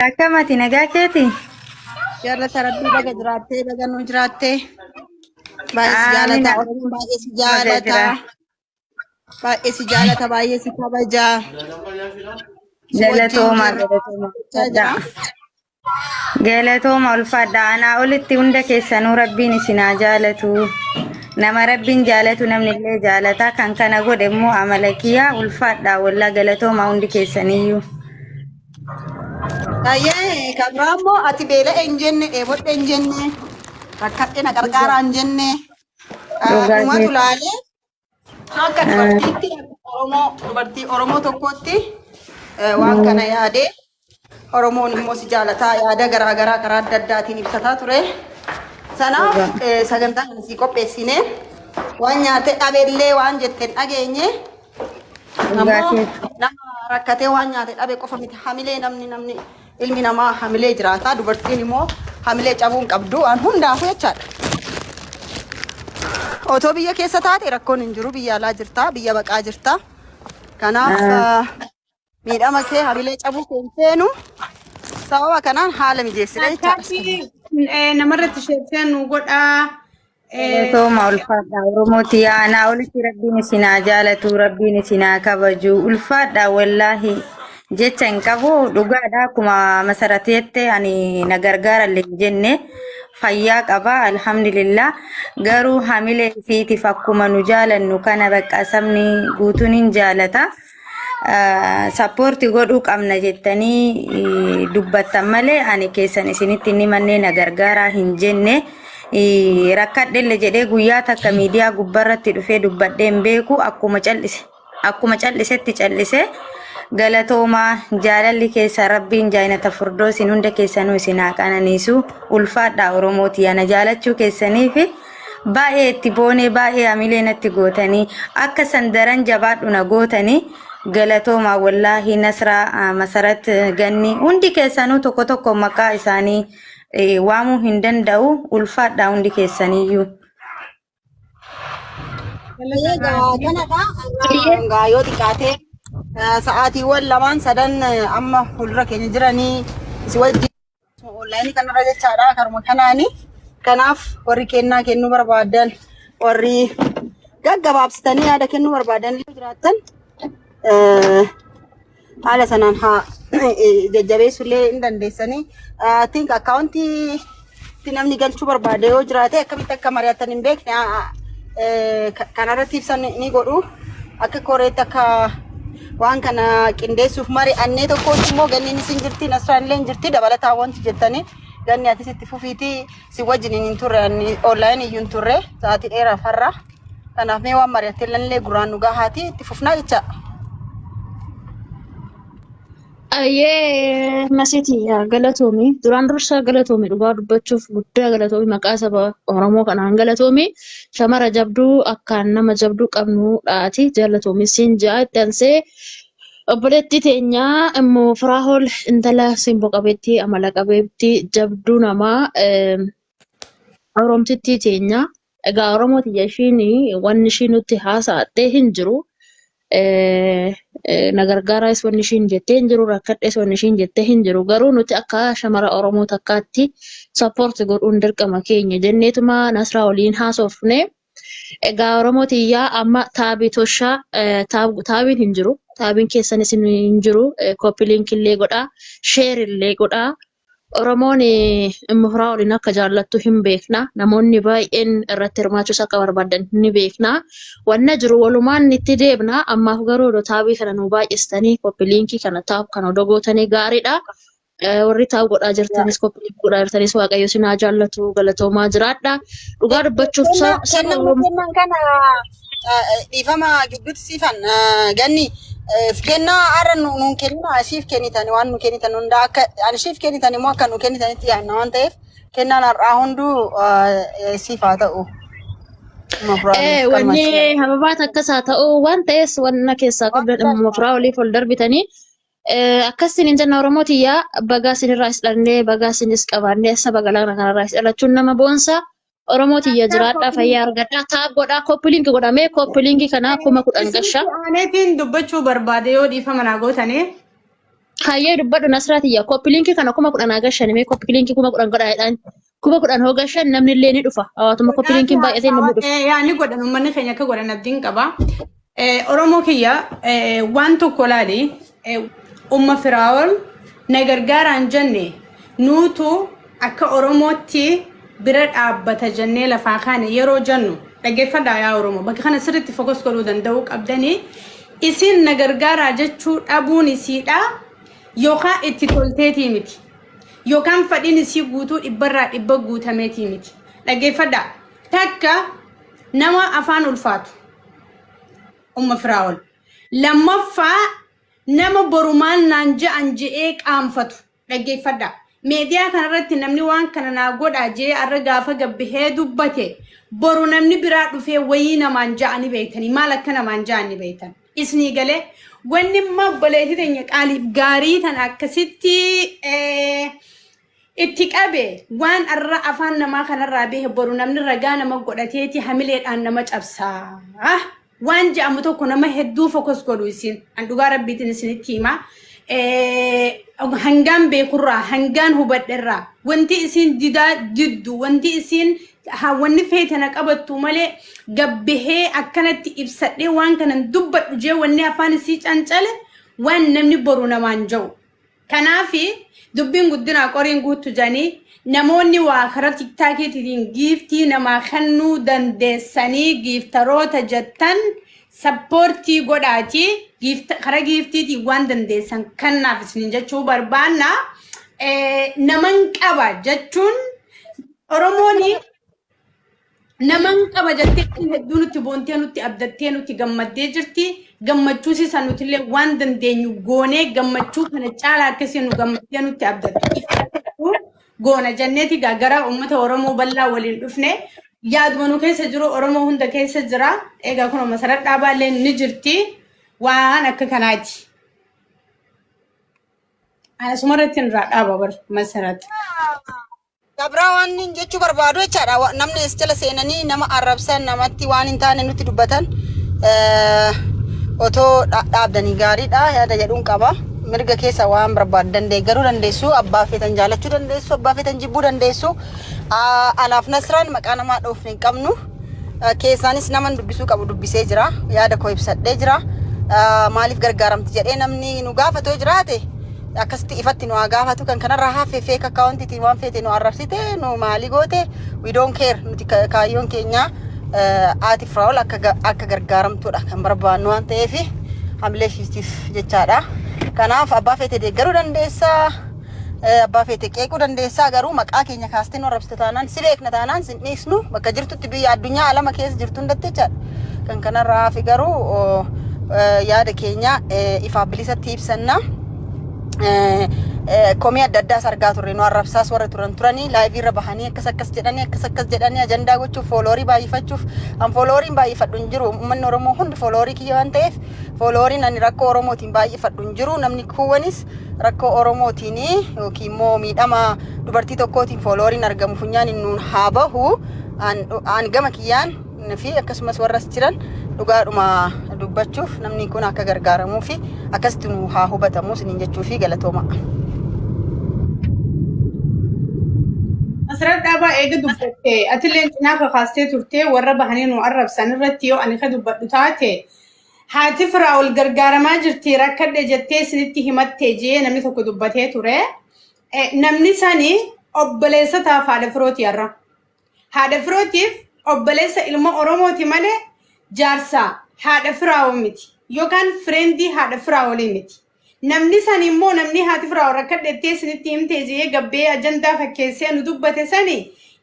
Akkamati nagaa keeti? Jarra tarabbii baga jiraattee baga nu jiraattee baay'ee si Amina. jaalata Oromoon baay'ee si Baga jaalata jira. baay'ee si jaalata baay'ee si kabaja si wajjin Galatooma jirra galatooma jechaa ulfaadha. jira. Galatooma ulfaadha. Anaa olitti hunda keessanuu rabbiin isinaa jaalatu. Nama rabbiin jaalatu namni illee jaalata. Kan kana godhe immoo amala kiyyaa ulfaadha. Wallaa galatooma hundi keessaniyyuu. Baay'ee kan biraa immoo ati beela hin jenne dheebodhe hin jenne rakkadhe na gargaara hin jenne Dhugaa dhumatu keessa. laalee akka dubartiitti dubartii Oromoo tokkotti waan kana yaadee Oromoon immoo si jaalataa yaada garaagaraa karaa adda addaatiin ibsataa ture. Sanaaf sagantaa kana si qopheessine waan nyaate dhabeellee waan jetteen dhageenye Dhugaa ammoo keessa. nama rakkatee waan nyaate dhabe qofa miti hamilee namni ilmi namaa hamilee jiraata dubartiin immoo hamilee cabuun qabdu waan hundaafuu jechaadha. Otoo biyya keessa taate rakkoon hin jiru biyya alaa jirta biyya baqaa jirta. Kanaaf miidhama kee hamilee cabuu kee hin seenu sababa kanaan haala mijeessine jechaadha. namarratti sheekseen nu godhaa. Galatooma ulfaadha. Oromooti anaa olitti rabbiin isinaa jaalatu, rabbiin isinaa kabaju. Ulfaadha wallaahi. Jecha hin qabu dhugaadha akkuma masarateette ani na gargaarallee hin jenne fayyaa qaba alhamdulillah garuu hamilee isiitiif akkuma nu jaalannu kana bakka sabni guutuun hin jaalata. Sappoorti godhuu qabna jettanii dubbattan malee ani keessan isinitti inni mannee na gargaaraa hin jenne. Rakkadhelle jedhee guyyaa takka miidiyaa gubbarratti dhufee dubbadheen beeku akkuma callisetti callise galatoomaa jaalalli keessa rabbiin jaayinata furdoosin hunda keessanuu isinaa qananiisu ulfaadha Oromooti yana jaalachuu keessaniif baay'ee itti boonee baay'ee hamilee natti gootanii akka sandaran jabaadhu na gootanii galatoomaa wallaahi nasraa masarat ganni hundi keessanuu tokko tokko maqaa isaanii waamuu hin danda'u ulfaadha hundi keessaniyyuu. Kanadha yoo xiqqaatee sa'aatiiwwan lamaan sadan amma fuuldura keenya jiranii si wajjin onlaayinii kanarra jechaadha karuma kanaani. Kanaaf warri kennaa kennuu barbaadan warri gaggabaabsitanii yaada kennuu barbaadan jiraattan haala sanaan haa jajjabeessullee hin dandeessanii. Think akkaawuntii namni galchuu barbaade yoo jiraate akkamitti akka mari'atan hin beekne kanarratti ibsan ni godhu. Akka koreetti akka waan kana qindeessuuf mari'annee tokkotti immoo ganniin isin jirti nasraanillee hin jirti dabalataa wanti jettanii ganni atis itti fufiitii si wajjin hin turre onlaayinii iyyuu hin turre sa'aatii dheeraaf har'a. Kanaaf mee waan mari'attee illee guraan nu gahaati itti fufnaa jecha. Ayyee masiti galatoomi duraan dursa galatoomi dhugaa dubbachuuf guddaa galatoomi maqaa saba Oromoo kanaan galatoomi shamara jabduu akkaan nama jabduu qabnuudhaati galatoomi siin ja'a itti ansee obboleetti teenyaa immoo firaahol intala simbo qabeetti amala qabeetti jabduu namaa Oromtittii teenyaa egaa Oromooti ishiin wanni ishiin nutti haasa'attee hin jiru. Na gargaaraas wanni ishiin jettee hin jiru rakkadhees wanni ishiin jettee hin jiru garuu nuti akka shamara Oromoo takkaatti sappoorti godhuun dirqama keenya jenneetuma nasraa waliin haasofne egaa Oromootiyyaa amma taabii toshaa taabiin hin jiru taabiin keessanis hin jiru koppiliinkillee godhaa sheerillee godhaa Oromoon immiraa waliin akka jaallattu hin beekna. Namoonni baay'een irratti hirmaachuus akka barbaadan ni beekna. Wanna jiru walumaan itti deebna. Ammaaf garuu taabii kana nu baay'istanii koppiliinkii kana taa'u kana dogootanii gaariidha. Warri taa'u godhaa jirtanis koppiliinkii godhaa jirtanis waaqayyo sinaa jaallatu galatoomaa jiraadha. Dhugaa dubbachuuf Kennan kana dhiifama gidduutti siifan ganni kennaa har'a nuun kennina ashiif kennitani waan nu kennitan hunda akka ashiif kennitani immoo akka nu kennitanitti yaadna waan ta'eef kennaan har'aa hunduu siif haa ta'u. Wanni hababaat akkasaa ta'uu waan ta'ees wanna keessaa qabdan immoo waliif ol darbitanii akkasiin hin jenna Oromootiyyaa bagaa isinirraa is dhalnee bagaa isinis qabaannee saba galaana kanarraa is dhalachuun nama boonsa. Oromootiyya jiraadhaa fayyaa argadhaa taab godhaa koppiliinki godhamee koppiliinki kanaa 10,000 gashaa. Aneetiin dubbachuu barbaade yoo dhiifama naa gootanii. Hayyee dubbadhu Nasraatiyyaa koppiliinkii kana kuma kudhan agarsiisan mee koppiliinkii kuma kudhan godhaadhaan kuma kudhan hoogashan namni illee ni dhufa hawaatuma koppiliinkiin baay'atee namni dhufa. Yaani godhan uummanni keenya akka godhan abdiin qaba. Oromoo kiyya waan tokko laali umma firaa'ol na gargaaraan jenne nuutu akka Oromootti bira dhaabbata jennee lafaa kaane yeroo jennu dhaggeeffadhaa yaa Oromoo bakka kana sirriitti fokus godhuu danda'uu qabdanii isin na gargaaraa jechuu dhabuun isiidha. Yookaan itti tolteetii miti. Yookaan fadhiin isii guutuu dhibbarraa dhibba guutameetii miti. Dhaggeeffadhaa. Takka nama afaan ulfaatu. Umma firaa'ol. Lammaffaa nama borumaan naan ja'an je'ee qaanfatu. Dhaggeeffadhaa. Meediyaa kanarratti namni waan kana naa godhaa jee arra gaafa gabbihee dubbate boru namni biraa dhufee wayii namaan ja'anii beektanii maal akka namaan ja'anii beektan. Isnii galee wanni mabboleetii teenya qaaliif gaarii tan akkasitti itti qabe waan arra afaan namaa kanarraa behe boru namni ragaa nama godhateeti hamileedhaan nama cabsaa. Waan jedhamu tokko nama hedduu fokus godhu isin an dhugaa rabbiitiin isinitti hima. Hangaan beekurraa hangaan hubadherraa wanti isin didaa diddu wanti isin wanni feetana qabattu malee gabbihee akkanatti ibsadhee waan kanan dubbadhu jee wanni afaan isii cancale waan namni boru namaan ja'u. Kanaafi dubbiin guddinaa qoriin guuttu janii namoonni waa karaa tiktaakiitiin giiftii namaa kennuu dandeessanii giiftaroota jettan sappoortii godhaati karaa giiftiitiin waan dandeessan kannaaf isin jechuu barbaanna naman qaba jechuun Oromooni naman qaba jettee hedduu nutti boontee nutti abdattee nutti gammaddee jirti gammachuu isaa nutillee waan dandeenyu goonee gammachuu kana caalaa akkasii nu gammaddee nutti abdattu goona jenneeti gara uummata Oromoo bal'aa waliin dhufne yaaduma nu keessa jiru Oromoo hunda keessa jira egaa kun masarat dhaabaallee ni jirti waan akka kanaati. Ana sumarratti irraa dhaaba bar masarat. Dabraa waan hin jechuu barbaadu jechaadha namni as jala seenanii nama arrabsan namatti waan hin taane nutti dubbatan otoo dhaabdanii gaariidha yaada jedhuun qaba. Mirga keessa waan barbaadu garuu dandeessu abbaa feetan jaalachuu dandeessu abbaa feetan jibbuu dandeessu anaaf Nasraan maqaa namaa dhoofne hin qabnu keessaanis naman dubbisuu qabu dubbisee jira yaada koo ibsadhee jira maaliif gargaaramti jedhee namni nu gaafatoo jiraate akkasitti ifatti nu gaafatu kan kanarraa hafee feek akkaawuntiitiin waan feete nu arrabsite nu maalii goote we don't care nuti kaayyoon keenya aati firaa'ol akka gargaaramtuudha kan barbaannu waan ta'eef hamilee shiistiif jechaadha. Kanaaf abbaa feete deeggaruu dandeessaa abbaa feete qeequu dandeessaa garuu maqaa keenya kaastee nu arrabsite taanaan si beekna taanaan sin dhiisnu bakka jirtutti biyya addunyaa alama keessa jirtu hundatti jechaadha. Kan kanarraa hafe garuu yaada keenya ifaaf bilisatti ibsanna. Komii adda addaa sargaa turre nu arrabsaas warra turanii laayivii irra bahanii akkas jedhanii ajandaa gochuuf fooloorii baay'ifachuuf an foolooriin baay'ifadhu hin jiru uummanni Oromoo hundi fooloorii kiyya waan ta'eef foolooriin ani rakkoo Oromootiin baay'ifadhu hin jiru namni kuuwwanis rakkoo Oromootiin yookiin immoo miidhama dubartii tokkootiin foolooriin argamu funyaan nuun haa bahu an gama kiyyaan fi akkasumas warras jiran dhugaadhuma dubbachuuf namni kun akka gargaaramuu fi akkasitti nu haa hubatamu sinin jechuu fi galatooma. Asirratti dhaabaa eega dubbattee atileen cinaa kakaastee turtee warra bahanii nu arrabsan irratti yoo ani ka dubbadhu taate haati firaa'ol gargaaramaa jirti rakkadhe jettee isinitti himattee jee namni tokko dubbatee ture namni sani obboleessa taaf haadha firooti yarra haadha firootiif obboleessa ilma Oromooti malee jaarsaa haadha firaa'ol miti yookaan fireendii haadha firaa'olii miti. Namni san immoo namni haati firaa'ol rakkadhettee isinitti himtee jee gabbee ajandaa fakkeessee nu dubbate sani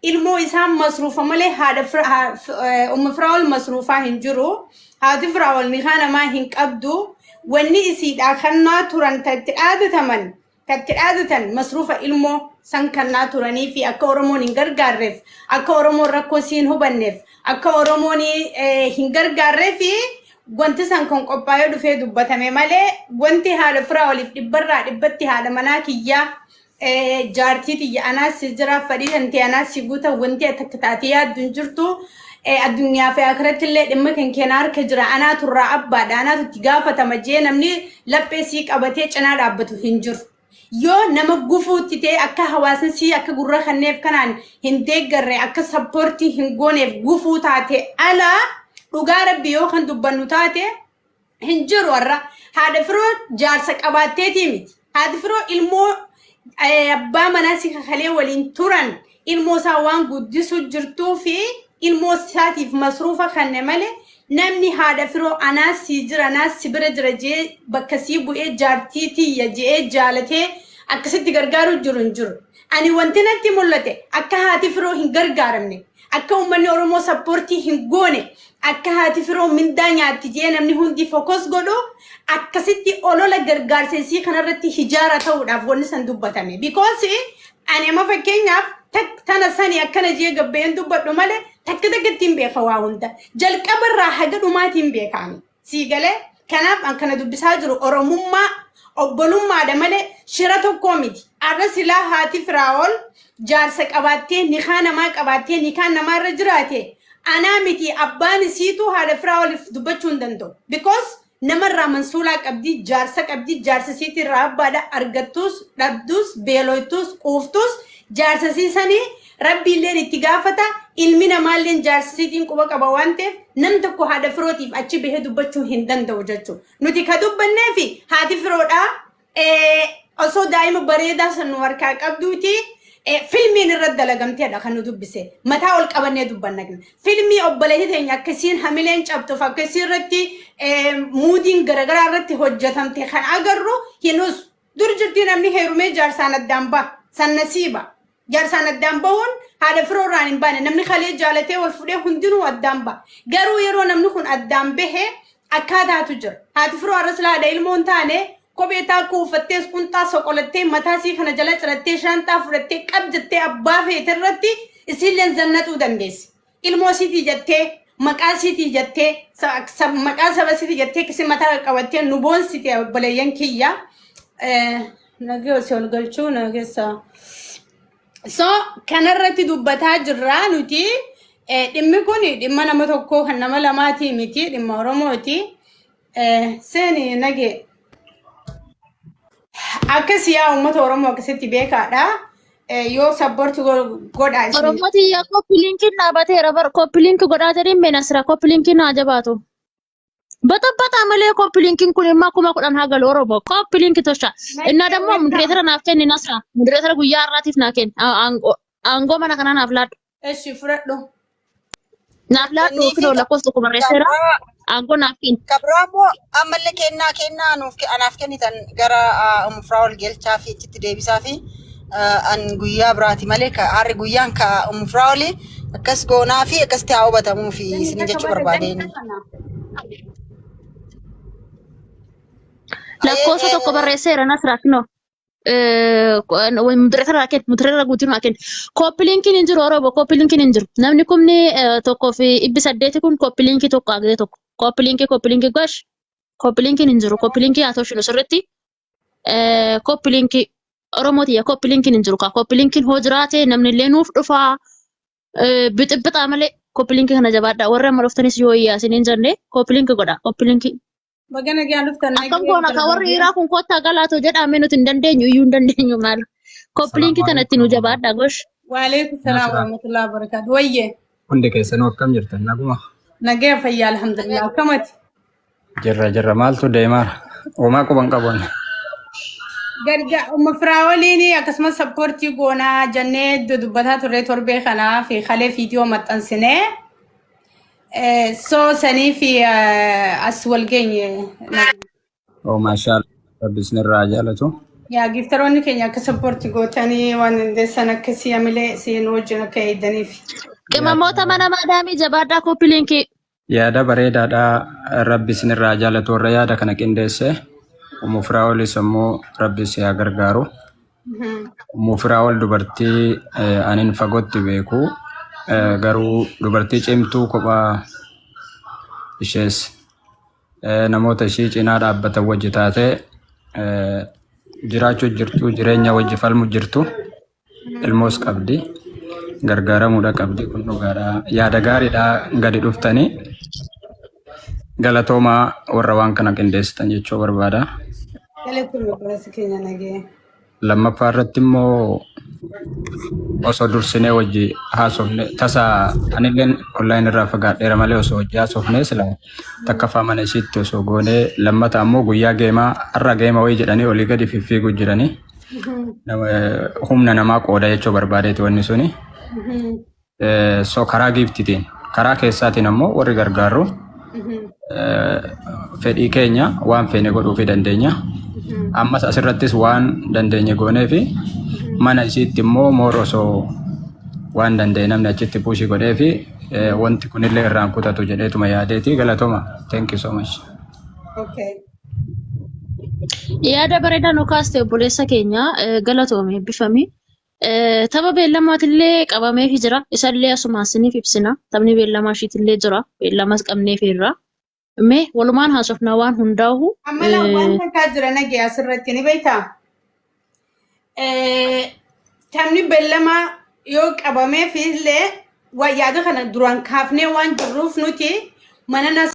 ilmoo isaan masruufa malee haadha umma firaa'ol masruufaa hin jiru haati firaa'ol nikaa namaa hin qabdu wanni isiidhaa kannaa turan tatti dhaadatan masruufa ilmoo san kannaa turanii fi akka Oromoon hin gargaarreef akka Oromoon rakkoo siin hubanneef akka Oromoon hin gargaarreef wanti san kan qophaa'ee dhufee dubbatame malee wanti haadha firaa'oliif dhibbarraa dhibbatti haadha manaa kiyyaa jaartii tiyya anaas jira fadhii tantee anaas guuta wanti akka taatee yaaddu hin jirtu الدنيا في آخرة اللي لما كان كنار كجرا أنا ترى أبا أنا تجافة تمجين أمني لبسيك أبتيج أنا رابطه هنجر يو نما قفو تتي أكا حواسن سي أكا قرر خنف كنان هندق قرر أكا سبورتي هنقونف قفو تاتي ألا وقارب بيو خن دبانو تاتي هنجر ورا هذا فرو جارسك أباتي تيمت هذا فرو إلمو أبا مناسك خليه ولين توران إلمو ساوان قدسو جرتو في الموساتي في مصروفة خنمالي نمني هذا فرو أنا سيجر أنا سبرة درجة بكسيبو إيه جارتيتي يجي إيه جالتي أكسيت غرغارو جرنجر أني وانتنا تيمولتي أكا هاتي فرو هنغرغارمني أكا أمني أورمو سبورتي هنغوني أكا هاتي فرو من دانيا تجي نمني هندي فوكس غدو أكسيتي أولولا غرغار سيسي خنرتي هجارة تود أفغاني سندوب بتامي because أنا ما فكيناف تنا ثانية كان جي قبين دوبات نمالي تكتك تيمبي خواوندا جل كبر راح قد وما تيمبي كامي سيجله كناف أن كنا دوبساجرو أرموما أبلوما دمالي شرطو كوميدي أرسلا هاتي فراول جارسك أباتي نخانا ماك أباتي نخانا ما رجراتي أنا متي أبان سيتو هذا فراول دوبتشون دندو because نمر منسولك أبدي جارس سيتي راب بادا أرجتوس ربدوس بيلويتوس قوفتوس جارس سيساني ربي اللي اتقافتا علمنا مالين جارس سيتين كوبا كباوانته نمتكو هذا فروتيف أتشي بهدو بچو هندن دوجتشو نوتي كدوب بنفي هاتي فروتا أصو دايما بريدا سنوار كاك أبدوتي فيلمي نرد لغمتي هذا خانو دوبسي متى أول كبرني دوبناكن فيلمي أبليه تانيا كسين هميلين شابتو فكسين رتي مودين غرغر رتي هجتهم تخان أجرو ينوس درجتي نمني هيرومي جارسان الدمبا سنسيبا جارسان الدمبون هذا فرو رانين بان نمني خلي جالته والفري هندنو الدمبا غرو يرو نمني خن الدمبه أكاد هاتجر هذا فرو رسل هذا المونتانه كوبيتا كوفتيس كنتا سوكولتي متاسي خنا جلت رتي شانتا فرتي قبجتي أبا في ترتي إسيلين زنتو دمجس الموسيتي جتة مكاسيتي جتة سب مكاسة بسيتي جتة كسي متى كواتي نبون سيتي بليان كيا نجيو سولغلشو نجيسا كان الرتي دبتها جرانوتي دمكوني دمنا متوكو هنما لماتي ميتي دم رموتي سني نجي أكسي يا أمة ورمو أكسيتي بيكا دا يو سبورت غود عايشين ورموتي يا كوبي لينك ناباتي ربر كوبي لينك غداتري مناسرا كوبي لينك ناجباتو بطبط عمليه كوبي لينك كل ما كما كدان هاغل وربو كوبي لينك توشا إن دمو مدريتر نافكن نصرا مدريتر غيا راتيف ناكن أنغو مانا كنا نافلات إيش يفرقوا نافلات كده ولا كوستو كومريسيرا أنغو نافكن كبرامو أمل كنا نوفك أنا فكني تن جرا مفراول جيل شافي تدري بسافي أن جويا براتي ملك عار جويان كمفراولي كس جونا في كس تعوبة تمو في سنجة شبر بعدين لا كوستو كومريسيرا نصرا كنو مدرسة راكت مدرسة قوتين راكت كوبلينكي ننجر ورابو كوبلينكي ننجر نمنكم ني توكو في إبس أديتكم كوبلينكي توكو أغديتك كوبلينكي قاش كوبلينكي ننجر كوبلينكي أتوشي نصرتي كوبلينكي روموتي يا كوبلينكي ننجر كوبلينكي هجراتي نمن اللي نوف رفا بتبت عملي كوبلينكي هنا جبادا ورا مرفتني سيويا سننجرني كوبلينكي قدا كوبلينكي بغنا جالفتنا Akam kona kawari ira kun kota gala to jeda amenu tindandenyu yundandenyu mal. Koplinki tanatinu jabada gosh. وعليكم السلام ورحمة الله وبركاته ويه Hundi keessanoo akkam jirtan naguma نجيب فيا الحمد لله كمت jirra maaltu deemaa homaa quban qaban قرجع مفراوليني أقسم سبورتي قونا جنة دبتها ترى تربي خنا في خلي فيديو متنسنة سو سني في أسول جيني oo maashaallah rabbisni irraa jaalatu يا جفتروني كنيا كسبورتي قوتاني وان ده سنة كسي عمله سين وجنا كيدني في Qimammoota mana maadaamii jabaadhaa koppiliinkii. yaada bareedaadha rabbisni irraa jaalatu warra yaada kana qindeesse umufraa'olis immoo rabbisi haa gargaaru umufraa'ol dubartii anin fagootti beeku garuu dubartii cimtuu kophaa ishees namoota ishii cinaa dhaabbatan wajji taate jiraachuu jirtu jireenya wajji falmu jirtu ilmoos qabdi gargaaramuudha qabdi kun dhugaadha yaada gaariidha gadi dhuftanii galatoomaa warra waan kana qindeessitan jechuu barbaada. Lammaffaa irratti immoo osoo dursinee wajji haasofne tasa anilleen online irraa fagaadheera malee osoo wajji haasofne sila takkaffaa mana isiitti osoo goonee lammata ammoo guyyaa geemaa har'a geema wayii jedhanii olii gadi fiffiiguu jiranii humna namaa qooda jechuu barbaadeeti wanni suni. So karaa giiftitiin karaa keessaatiin ammoo warri gargaaru fedhii keenya waan feene godhuufi dandeenya. Ammas asirrattis waan dandeenye goonee fi mana isiitti immoo moora osoo waan danda'e namni achitti puushii godhee fi wanti kunillee irraan kutatu jedheetuma yaadeeti galatooma. Thank you so much. Okay. Yaada bareedaa nu kaaste obboleessa keenya galatoome eebbifami. Tapha beellamaatillee qabameefii jira. Isallee asuma isiniif ibsina. Taphni beellamaa ishiitillee jira. Beellamas qabneefirra. Mee walumaan haasofnaa waan hundaa'u. Amala waan takkaa jira nagee asirratti ni beektaa? Taphni beellamaa yoo qabameefillee yaada kana duraan kaafnee waan jirruuf nuti mana